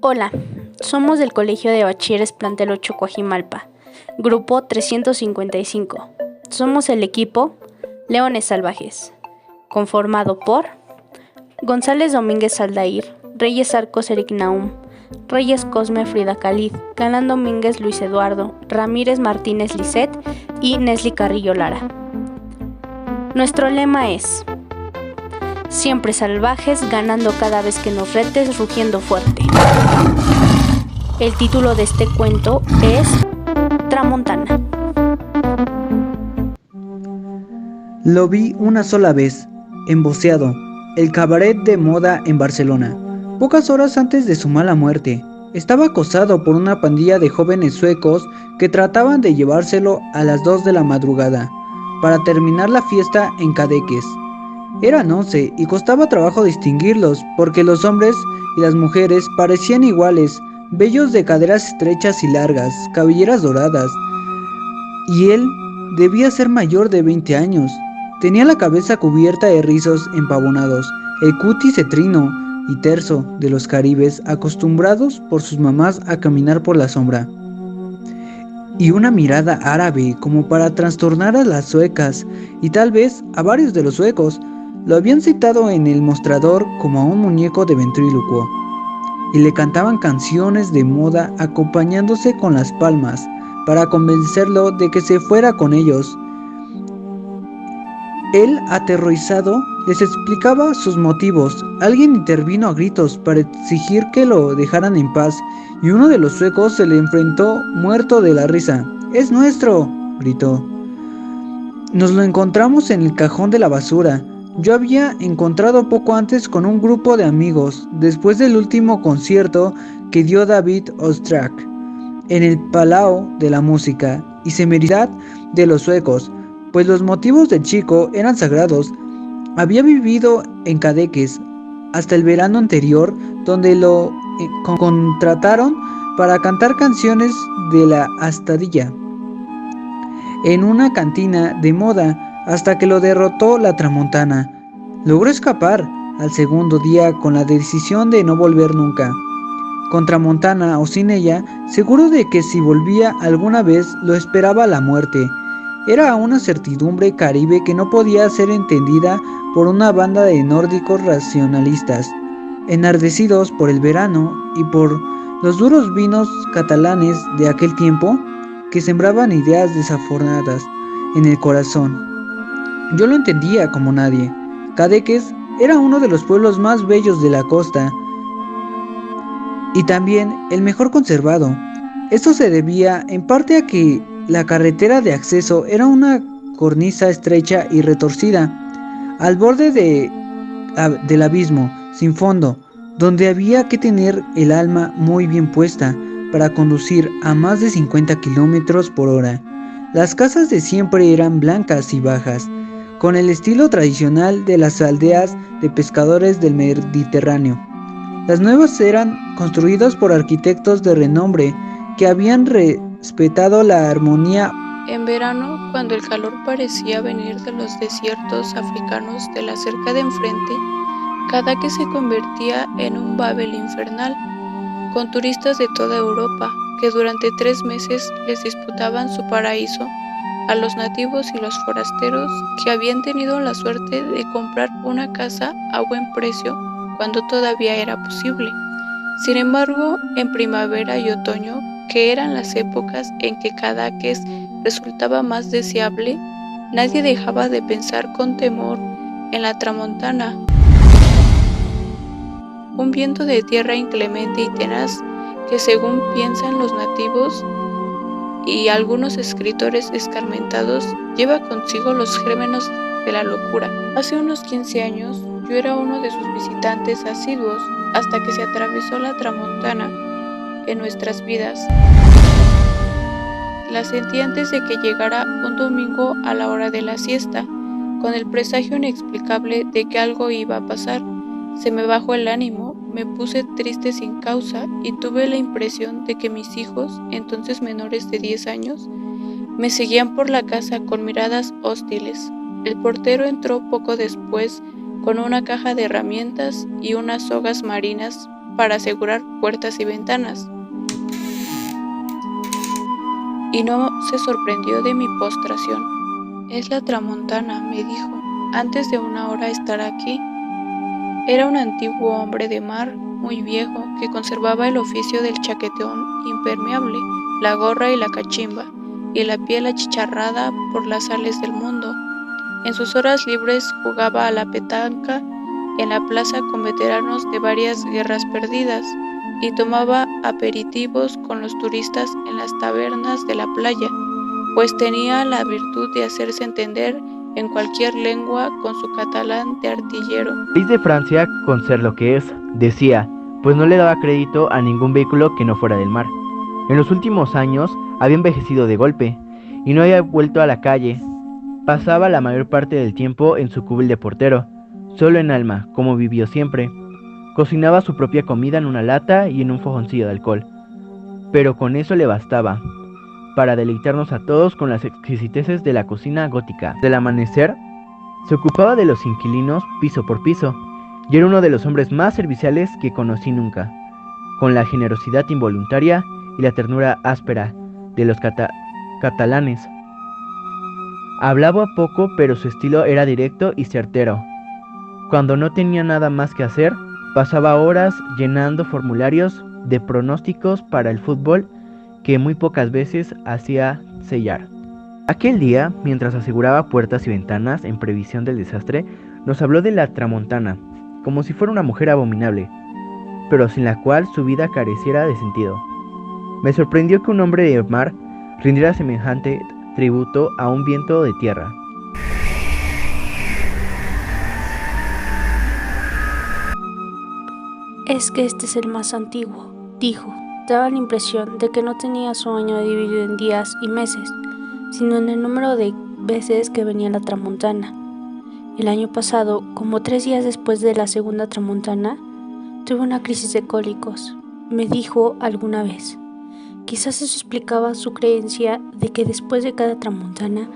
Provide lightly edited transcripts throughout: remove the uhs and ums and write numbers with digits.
Hola, somos del Colegio de Bachilleres Plantel 8 Coajimalpa, grupo 355. Somos el equipo Leones Salvajes, conformado por González Domínguez Aldair, Reyes Arcos Eric Naum, Reyes Cosme Frida Khalid, Galán Domínguez Luis Eduardo, Ramírez Martínez Lisset y Nesli Carrillo Lara. Nuestro lema es: siempre salvajes, ganando cada vez que nos retes, rugiendo fuerte. El título de este cuento es Tramontana. Lo vi una sola vez, en Boceado, el cabaret de moda en Barcelona. Pocas horas antes de su mala muerte, estaba acosado por una pandilla de jóvenes suecos que trataban de llevárselo a las 2 de la madrugada para terminar la fiesta en Cadeques. Eran 11 y costaba trabajo distinguirlos porque los hombres y las mujeres parecían iguales, bellos de caderas estrechas y largas, cabelleras doradas, y él debía ser mayor de 20 años. Tenía la cabeza cubierta de rizos empavonados, el cutis cetrino y terso de los caribes acostumbrados por sus mamás a caminar por la sombra, y una mirada árabe como para trastornar a las suecas y tal vez a varios de los suecos. Lo habían citado en el mostrador como a un muñeco de ventrílocuo, y le cantaban canciones de moda acompañándose con las palmas para convencerlo de que se fuera con ellos. Él, aterrorizado, les explicaba sus motivos. Alguien intervino a gritos para exigir que lo dejaran en paz, y uno de los suecos se le enfrentó muerto de la risa. ¡Es nuestro!, gritó. Nos lo encontramos en el cajón de la basura. Yo había encontrado poco antes con un grupo de amigos, después del último concierto que dio David Oistrakh en el Palau de la Música y Semeridad de los suecos, pues los motivos del chico eran sagrados. Había vivido en Cadeques hasta el verano anterior, donde lo contrataron para cantar canciones de la Astadilla en una cantina de moda, hasta que lo derrotó la Tramontana. Logró escapar al segundo día con la decisión de no volver nunca. Con Tramontana o sin ella, seguro de que si volvía alguna vez lo esperaba la muerte. Era una certidumbre caribe que no podía ser entendida por una banda de nórdicos racionalistas, enardecidos por el verano y por los duros vinos catalanes de aquel tiempo, que sembraban ideas desafortunadas en el corazón. Yo lo entendía como nadie. Cadeques era uno de los pueblos más bellos de la costa y también el mejor conservado. Esto se debía en parte a que la carretera de acceso era una cornisa estrecha y retorcida al borde del abismo sin fondo, donde había que tener el alma muy bien puesta para conducir a más de 50 kilómetros por hora. Las casas de siempre eran blancas y bajas, con el estilo tradicional de las aldeas de pescadores del Mediterráneo. Las nuevas eran construidas por arquitectos de renombre que habían respetado la armonía. En verano, cuando el calor parecía venir de los desiertos africanos de la cerca de enfrente, Cadeques se convertía en un Babel infernal, con turistas de toda Europa que durante 3 meses les disputaban su paraíso a los nativos y los forasteros que habían tenido la suerte de comprar una casa a buen precio cuando todavía era posible. Sin embargo, en primavera y otoño, que eran las épocas en que Cadeques resultaba más deseable, nadie dejaba de pensar con temor en la Tramontana. Un viento de tierra inclemente y tenaz que, según piensan los nativos y algunos escritores escarmentados, lleva consigo los gérmenes de la locura. Hace unos 15 años yo era uno de sus visitantes asiduos hasta que se atravesó la Tramontana en nuestras vidas. La sentí antes de que llegara un domingo a la hora de la siesta, con el presagio inexplicable de que algo iba a pasar. Se me bajó el ánimo, me puse triste sin causa y tuve la impresión de que mis hijos, entonces menores de 10 años, me seguían por la casa con miradas hostiles. El portero entró poco después con una caja de herramientas y unas sogas marinas para asegurar puertas y ventanas. Y no se sorprendió de mi postración. «Es la tramontana», me dijo. «Antes de 1 hora estará aquí». Era un antiguo hombre de mar, muy viejo, que conservaba el oficio del chaquetón impermeable, la gorra y la cachimba, y la piel achicharrada por las sales del mundo. En sus horas libres jugaba a la petanca en la plaza con veteranos de varias guerras perdidas, y tomaba aperitivos con los turistas en las tabernas de la playa, pues tenía la virtud de hacerse entender en cualquier lengua con su catalán de artillero. El país de Francia, con ser lo que es, decía, pues no le daba crédito a ningún vehículo que no fuera del mar. En los últimos años había envejecido de golpe y no había vuelto a la calle. Pasaba la mayor parte del tiempo en su cubil de portero, solo en alma, como vivió siempre. Cocinaba su propia comida en una lata y en un fogoncillo de alcohol, pero con eso le bastaba para deleitarnos a todos con las exquisiteces de la cocina gótica. Del amanecer, se ocupaba de los inquilinos piso por piso, y era uno de los hombres más serviciales que conocí nunca, con la generosidad involuntaria y la ternura áspera de los catalanes. Hablaba poco, pero su estilo era directo y certero. Cuando no tenía nada más que hacer, pasaba horas llenando formularios de pronósticos para el fútbol que muy pocas veces hacía sellar. Aquel día, mientras aseguraba puertas y ventanas en previsión del desastre, nos habló de la tramontana, como si fuera una mujer abominable, pero sin la cual su vida careciera de sentido. Me sorprendió que un hombre de mar rindiera semejante tributo a un viento de tierra. «Es que este es el más antiguo», dijo. Daba la impresión de que no tenía su año dividido en días y meses, sino en el número de veces que venía la tramontana. El año pasado, como 3 días después de la segunda tramontana, tuve una crisis de cólicos, me dijo alguna vez. Quizás eso explicaba su creencia de que después de cada tramontana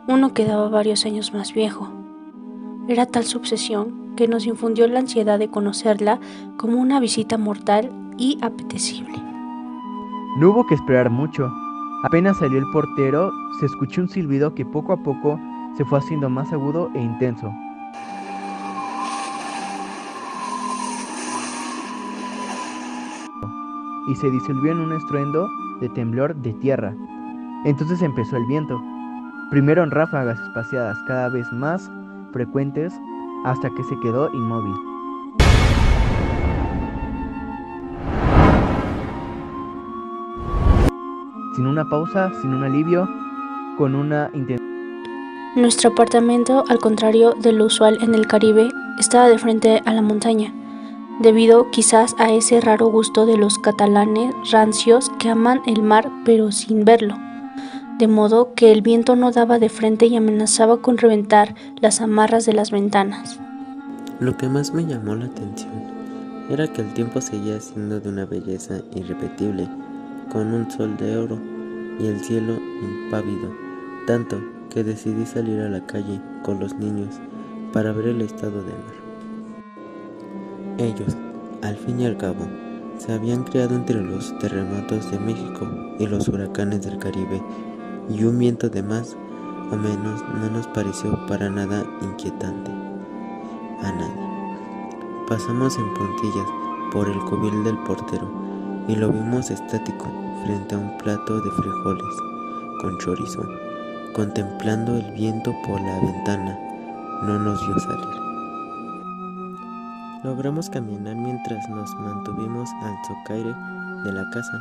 uno quedaba varios años más viejo. Era tal su obsesión que nos infundió la ansiedad de conocerla como una visita mortal y apetecible. No hubo que esperar mucho. Apenas salió el portero, se escuchó un silbido que poco a poco se fue haciendo más agudo e intenso. Y se disolvió en un estruendo de temblor de tierra. Entonces empezó el viento, primero en ráfagas espaciadas cada vez más frecuentes hasta que se quedó inmóvil. Sin una pausa, sin un alivio, con una intención. Nuestro apartamento, al contrario de lo usual en el Caribe, estaba de frente a la montaña, debido quizás a ese raro gusto de los catalanes rancios que aman el mar pero sin verlo, de modo que el viento no daba de frente y amenazaba con reventar las amarras de las ventanas. Lo que más me llamó la atención era que el tiempo seguía siendo de una belleza irrepetible, con un sol de oro y el cielo impávido, tanto que decidí salir a la calle con los niños para ver el estado del mar. Ellos, al fin y al cabo, se habían criado entre los terremotos de México y los huracanes del Caribe, y un viento de más o menos no nos pareció para nada inquietante a nadie. Pasamos en puntillas por el cubil del portero y lo vimos estático frente a un plato de frijoles con chorizo, contemplando el viento por la ventana. No nos vio salir. Logramos caminar mientras nos mantuvimos al socaire de la casa,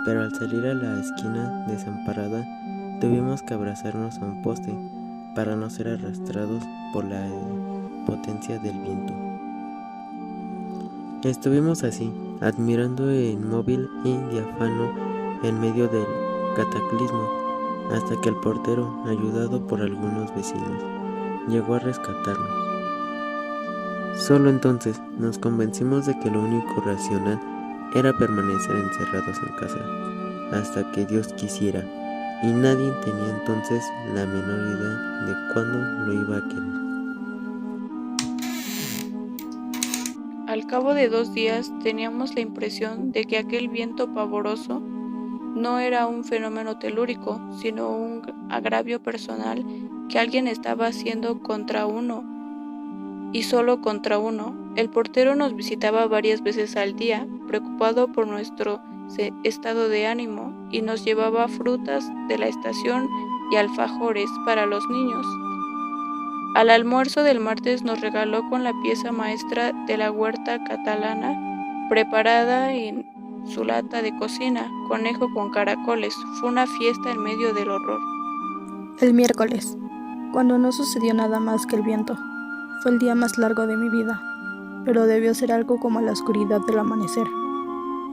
pero al salir a la esquina desamparada tuvimos que abrazarnos a un poste para no ser arrastrados por la potencia del viento. Estuvimos así, admirando el inmóvil y diáfano en medio del cataclismo, hasta que el portero, ayudado por algunos vecinos, llegó a rescatarnos. Solo entonces nos convencimos de que lo único racional era permanecer encerrados en casa, hasta que Dios quisiera, y nadie tenía entonces la menor idea de cuándo lo iba a querer. Al cabo de 2 días teníamos la impresión de que aquel viento pavoroso no era un fenómeno telúrico, sino un agravio personal que alguien estaba haciendo contra uno, y solo contra uno. El portero nos visitaba varias veces al día, preocupado por nuestro estado de ánimo, y nos llevaba frutas de la estación y alfajores para los niños. Al almuerzo del martes nos regaló con la pieza maestra de la huerta catalana, preparada en su lata de cocina, conejo con caracoles. Fue una fiesta en medio del horror. El miércoles, cuando no sucedió nada más que el viento, fue el día más largo de mi vida, pero debió ser algo como la oscuridad del amanecer,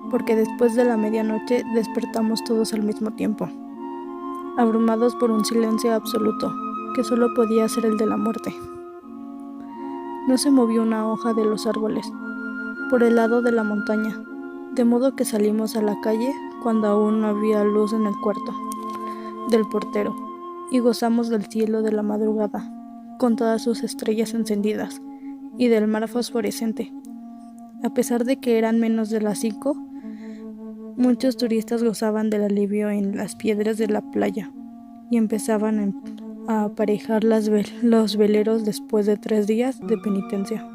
porque después de la medianoche despertamos todos al mismo tiempo, abrumados por un silencio absoluto, que solo podía ser el de la muerte. No se movió una hoja de los árboles, por el lado de la montaña, de modo que salimos a la calle cuando aún no había luz en el cuarto del portero, y gozamos del cielo de la madrugada, con todas sus estrellas encendidas, y del mar fosforescente. A pesar de que eran menos de las 5, muchos turistas gozaban del alivio en las piedras de la playa, y empezaban a aparejar los veleros después de 3 días de penitencia.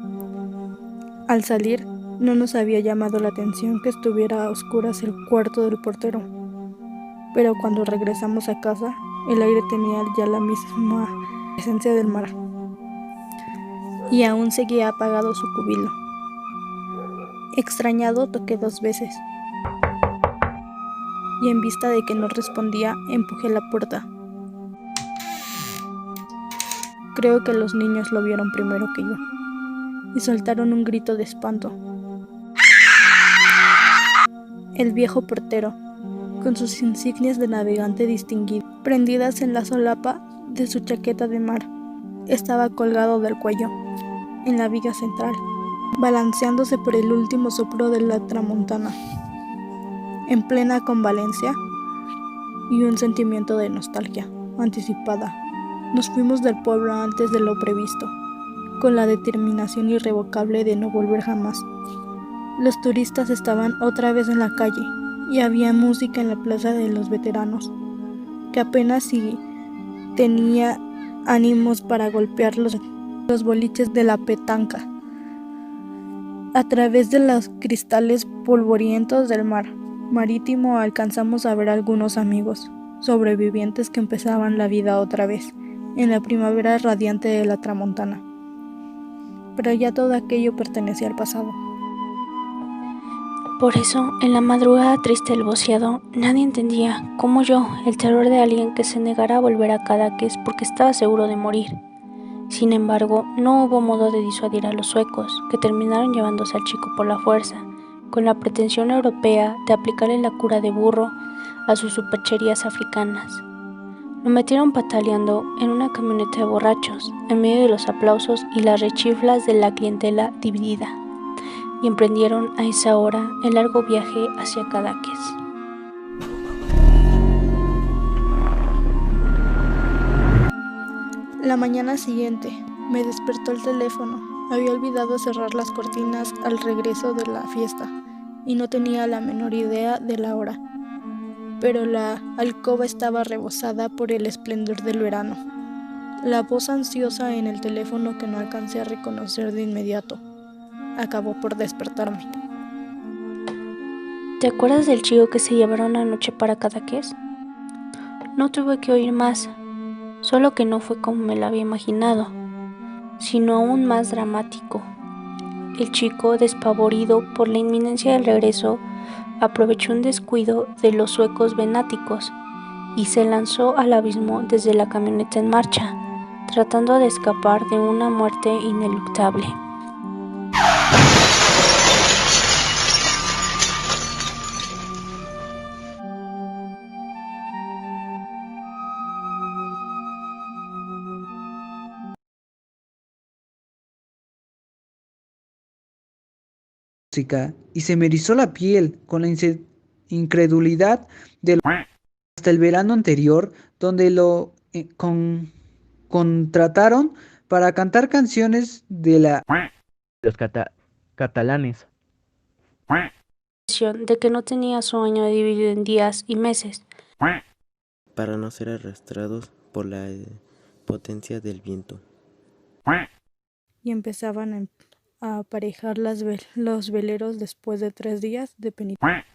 Al salir, no nos había llamado la atención que estuviera a oscuras el cuarto del portero, pero cuando regresamos a casa, el aire tenía ya la misma esencia del mar, y aún seguía apagado su júbilo. Extrañado, toqué 2 veces, y en vista de que no respondía, empujé la puerta. Creo que los niños lo vieron primero que yo, y soltaron un grito de espanto. El viejo portero, con sus insignias de navegante distinguido, prendidas en la solapa de su chaqueta de mar, estaba colgado del cuello, en la viga central, balanceándose por el último soplo de la tramontana, en plena convalencia y un sentimiento de nostalgia anticipada. Nos fuimos del pueblo antes de lo previsto, con la determinación irrevocable de no volver jamás. Los turistas estaban otra vez en la calle y había música en la plaza de los veteranos, que apenas si tenía ánimos para golpear los boliches de la petanca. A través de los cristales polvorientos del mar marítimo alcanzamos a ver algunos amigos sobrevivientes que empezaban la vida otra vez en la primavera radiante de la tramontana. Pero ya todo aquello pertenecía al pasado. Por eso, en la madrugada triste del boceado, nadie entendía, como yo, el terror de alguien que se negara a volver a Cadaqués porque estaba seguro de morir. Sin embargo, no hubo modo de disuadir a los suecos, que terminaron llevándose al chico por la fuerza, con la pretensión europea de aplicarle la cura de burro a sus supercherías africanas. Lo metieron pataleando en una camioneta de borrachos, en medio de los aplausos y las rechiflas de la clientela dividida, y emprendieron a esa hora el largo viaje hacia Cadaqués. La mañana siguiente me despertó el teléfono. Había olvidado cerrar las cortinas al regreso de la fiesta y no tenía la menor idea de la hora, pero la alcoba estaba rebosada por el esplendor del verano. La voz ansiosa en el teléfono, que no alcancé a reconocer de inmediato, acabó por despertarme. ¿Te acuerdas del chico que se llevaron anoche para Cadaqués? No tuve que oír más, solo que no fue como me lo había imaginado, sino aún más dramático. El chico, despavorido por la inminencia del regreso, aprovechó un descuido de los suecos venáticos y se lanzó al abismo desde la camioneta en marcha, tratando de escapar de una muerte ineluctable. Y se me erizó la piel con la incredulidad de hasta el verano anterior, donde lo contrataron para cantar canciones de la Los cata... catalanes. De que no tenía su año dividido en días y meses. para no ser arrastrados por la potencia del viento. Y empezaban a aparejar los veleros después de 3 días de penitencia.